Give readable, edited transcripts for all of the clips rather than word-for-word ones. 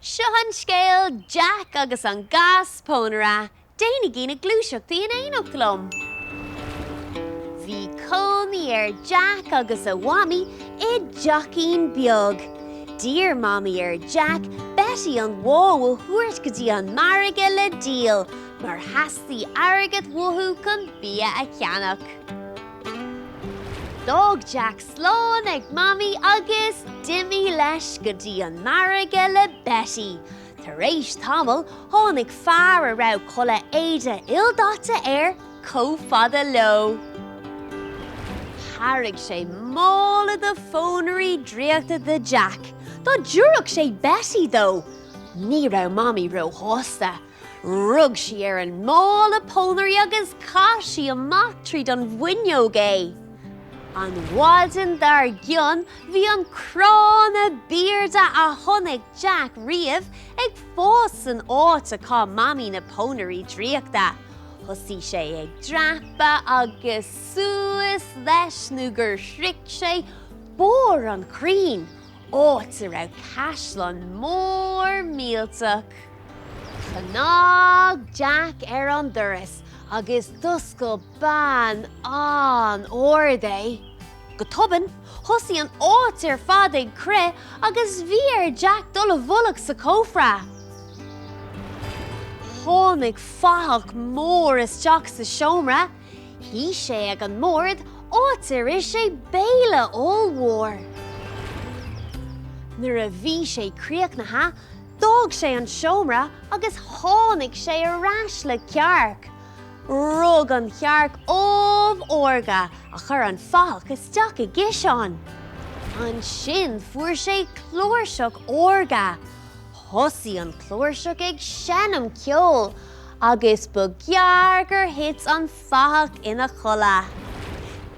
Seo an scéal Jeaic agus an Gas Pónaire, Déanaigí na gluaiseachtaí in éineacht lom. Bhí conaí Jeaic agus a bhamí I dteachín beag. Dír mami Jeaic Betty an bháú thuairt go dtí an marige le díal, mar heastaí airgid mhuthú chun bia a cheannach. Dog Jeaic slán ag mami agus dimí leis go dtí an marige le Betty. Tar éis tamil tháinig fear a raibh chula éide ildáta cófada lo. Tharraigh sé mála de fónarí dríochta de Jeaic. Tá dúradh sé Betty dó. Ní raibh mami ro hósta. Rug sí an mála pónarí agus cáisí amach tríd an bhuinneog An bháiltin dar gionn bhí an crána bearda a tháinig Jeaic riamh ag fós an áit a cá mami na pónarí dríochta. Thosí sé ag dreapa agus suas leis nó gur shric sé bór an crín, áit a raibh caisleán mór míaltach. Chnág Jeaic an doras agus duscail ban an orda. Go tobann, thosaí an áit fad ag cre agus bhí Jeaic dul a bhullach sa cófra. Tháinig fáthach mór isteach sa seomra. Hí sé ag an mórd áit is sé béile ómhór. Nuair a bhí sé críochnaithe, dóg sé an seomra agus tháinig sé arás le cearc. Rug an chearc ómhórga a chur an fáthach isteach I gceisán. An sin fuair sé chlóirseach órga. Thosaí an chlóirseach ag seanam ceol, agus ba geargar hits an fáthach ina chola.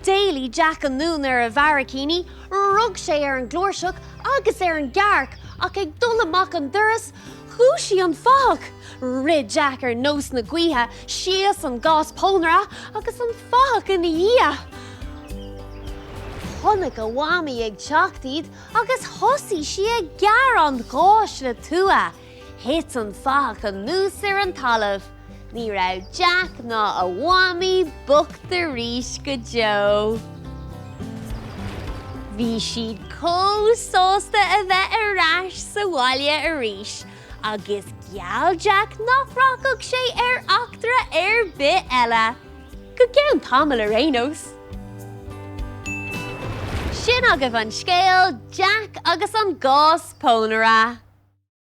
Déalaigh Jeaic an nún a bharacíní, rug sé an glóirseach agus an gearc ach ag dul amach an doras, chúisí an fáthach. Rid Jeaic nós na gaotha, sios an Gas Pónaire agus an fáthach ina dhia. Tháinig a bhamí ag teachtaíd agus thosaí si ag gearr an gáis le tua. Hit an fáthach an nús an talamh. Ní raibh Jeaic ná a bhamí bucht arís go Joe. Bhí siad cósósta a bheith arás sa bhaile arís, agus geall Jeaic nachrachadh sé achtra bit eile. Go ceann tamil rénos. Sin agah an scéal Jeaic agus an Gas Pónaire.